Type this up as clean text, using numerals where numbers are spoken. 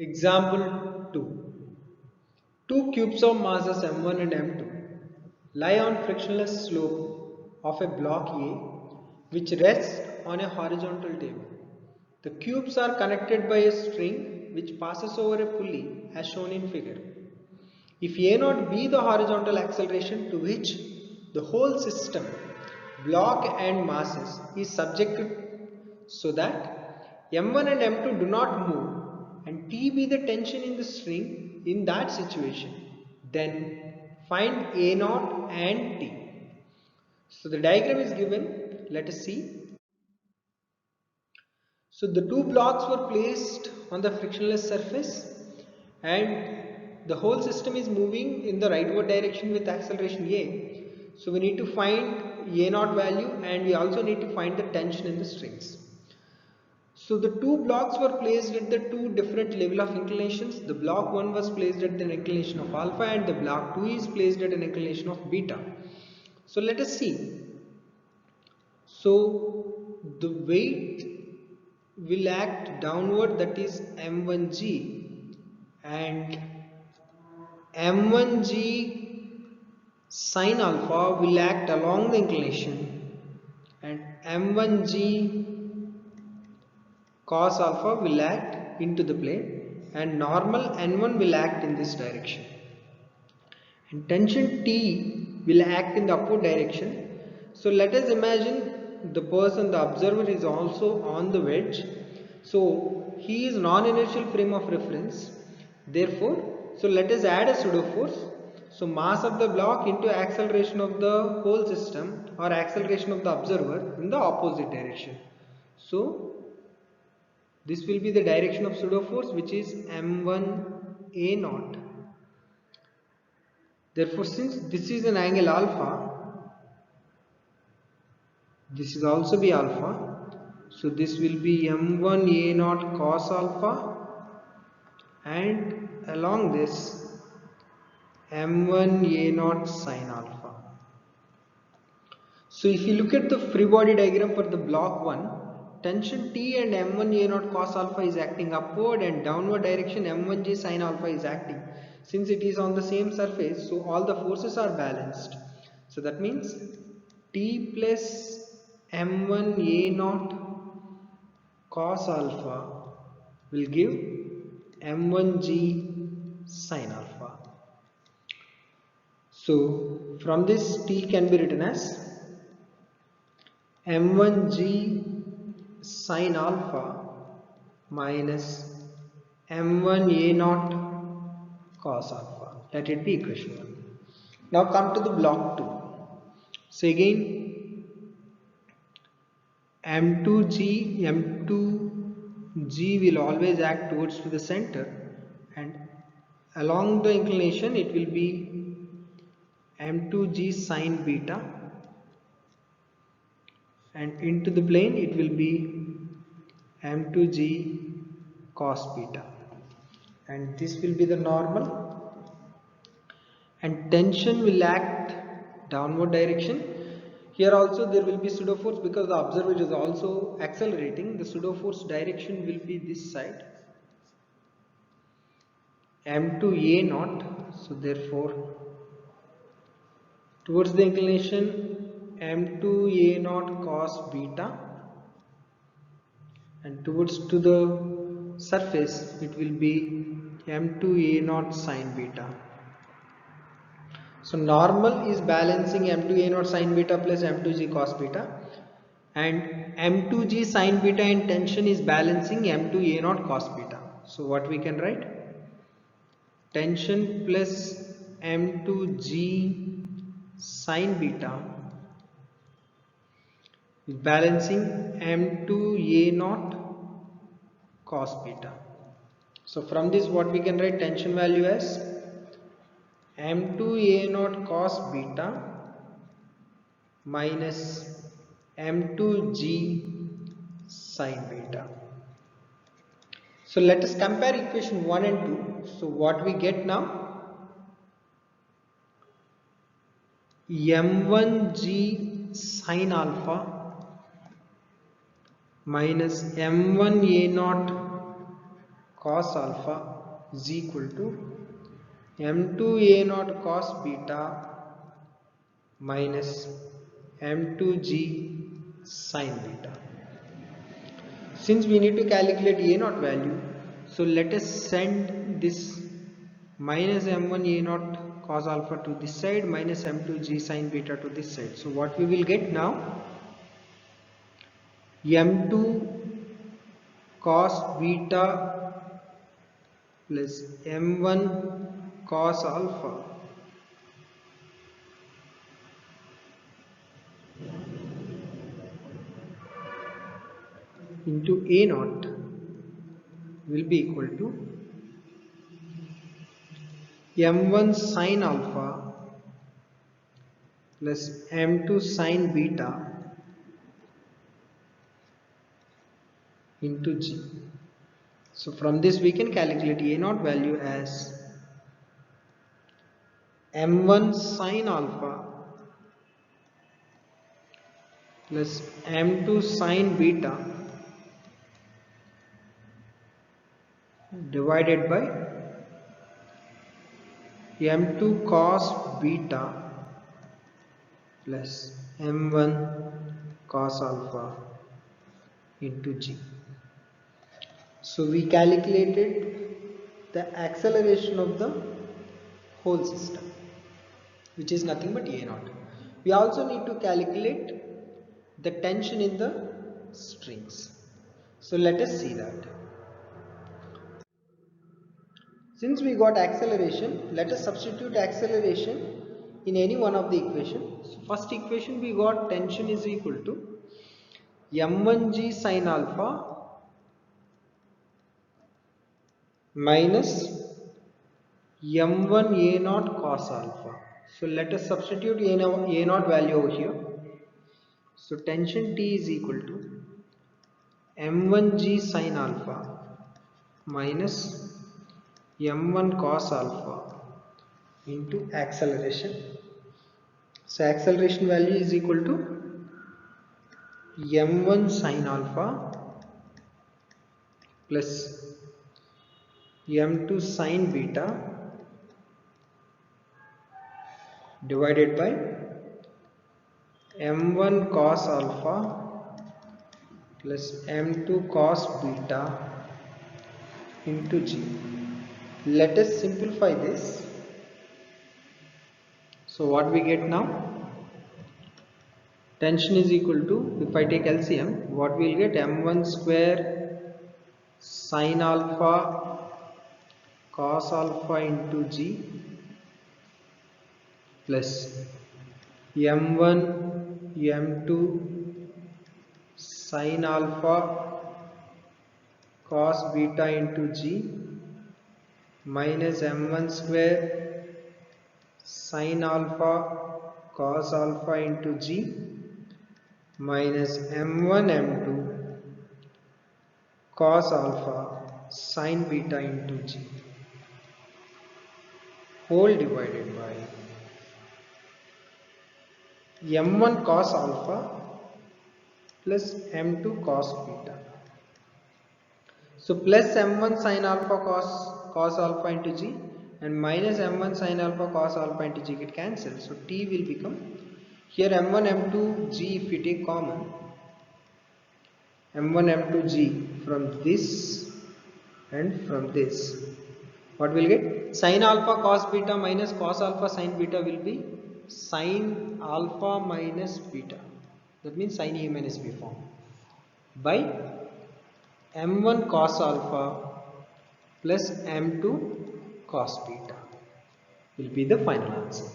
Example 2. Two cubes of masses m1 and m2 lie on frictionless slope of a block A which rests on a horizontal table. The cubes are connected by a string which passes over a pulley as shown in figure. If A0 be the horizontal acceleration to which the whole system, block and masses is subjected so that m1 and m2 do not move and T be the tension in the string in that situation, then find A0 and T. So the diagram is given, let us see. So the two blocks were placed on the frictionless surface and the whole system is moving in the rightward direction with acceleration A. So we need to find A0 value and we also need to find the tension in the strings. So the two blocks were placed at the two different level of inclinations. The block 1 was placed at an inclination of alpha and the block 2 is placed at an inclination of beta. So let us see. So the weight will act downward, that is m1g, and m1g sin alpha will act along the inclination and m1g cos alpha will act into the plane and normal n1 will act in this direction and tension T will act in the upward direction. So let us imagine the person, the observer, is also on the wedge. So he is non-inertial frame of reference. Therefore, so let us add a pseudo force. So mass of the block into acceleration of the whole system or acceleration of the observer in the opposite direction. So this will be the direction of pseudo force, which is m1 a0. Therefore, since this is an angle alpha, this is also be alpha. So this will be m1 a0 cos alpha and along this m1 a0 sin alpha. So if you look at the free body diagram for the block 1, tension T and m1 a0 cos alpha is acting upward and downward direction m1g sin alpha is acting. Since it is on the same surface, so all the forces are balanced. So that means T plus m1 a0 cos alpha will give m1g sin alpha. So from this T can be written as m1g sin alpha minus m1 a0 cos alpha. Let it be equation 1. Now come to the block 2. So again m2g will always act towards to the center and along the inclination it will be m2g sin beta and into the plane it will be m2g cos beta and this will be the normal and tension will act downward direction. Here also there will be pseudo force because the observer is also accelerating. The pseudo force direction will be this side m2a0. So therefore towards the inclination m2a0 cos beta and towards to the surface it will be m2a0 sin beta. So normal is balancing m2a0 sin beta plus m2g cos beta and m2g sin beta and tension is balancing m2a0 cos beta. So what we can write? Tension plus m2g sin beta is balancing m2a0 cos beta. So from this what we can write? Tension value as m2a0 cos beta minus m2g sin beta. So let us compare equation 1 and 2. So what we get now? m1g sin alpha minus m1a0 cos alpha is equal to m2 a naught cos beta minus m2g sin beta. Since we need to calculate a naught value, so let us send this minus m1 a naught cos alpha to this side, minus m2g sin beta to this side. So what we will get now, m2 cos beta plus m1 cos alpha into a naught will be equal to m1 sin alpha plus m2 sin beta into g. So from this we can calculate a naught value as m1 sin alpha plus m2 sin beta divided by m2 cos beta plus m1 cos alpha into g. So we calculated the acceleration of the whole system, which is nothing but a naught. We also need to calculate the tension in the strings. So let us see that. Since we got acceleration, let us substitute acceleration in any one of the equations. So first equation we got tension is equal to m1g sin alpha minus m1 a naught cos alpha. So let us substitute a naught value over here. So tension T is equal to m1g sin alpha minus m1 cos alpha into acceleration. So acceleration value is equal to m1 sin alpha plus m2 sin beta divided by m1 cos alpha plus m2 cos beta into g. Let us simplify this. So what we get now? Tension is equal to, if I take LCM, what we will get? m1 square sin alpha cos alpha into g plus m1 m2 sin alpha cos beta into g minus m1 square sin alpha cos alpha into g minus m1 m2 cos alpha sin beta into g whole divided by m1 cos alpha plus m2 cos beta. So plus m1 sin alpha cos alpha into g and minus m1 sin alpha cos alpha into g get cancelled. So t will become, here m1 m2 g, if we take common, m1 m2 g from this and from this, what will get? Sin alpha cos beta minus cos alpha sin beta will be sin alpha minus beta, that means sin A minus B form, by m1 cos alpha plus m2 cos beta will be the final answer.